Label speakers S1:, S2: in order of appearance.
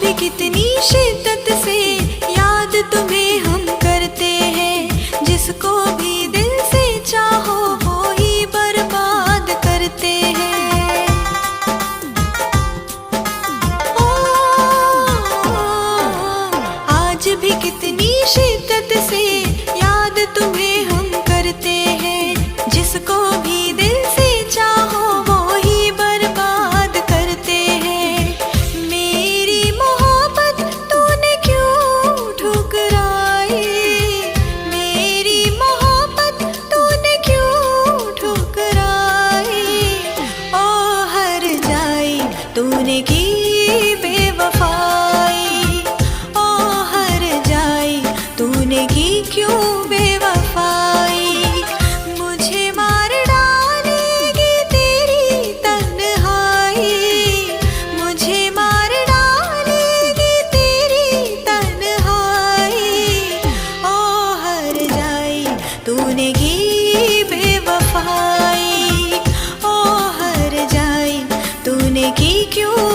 S1: भी कितनी शिद्दत से याद तुम्हें हम करते हैं। जिसको भी दिल से चाहो वो ही बर्बाद करते हैं। ओ, आज भी कितनी शिद्दत से याद तुम्हें हम करते हैं। जिसको भी दिल से चाहो वो ही बर्बाद करते हैं। मेरी मोहब्बत तूने क्यों ठुकराई? मेरी मोहब्बत तूने क्यों ठुकराई? ओ हर जाई तूने की बेवफाई। ओ हर जाई तूने की क्यों बेवफाई? मुझे मार डालेगी तेरी तन्हाई। मुझे मार डालेगी तेरी तन्हाई। ओ हर जाई तूने की बेवफाई। ओ हर जाई तूने की क्यों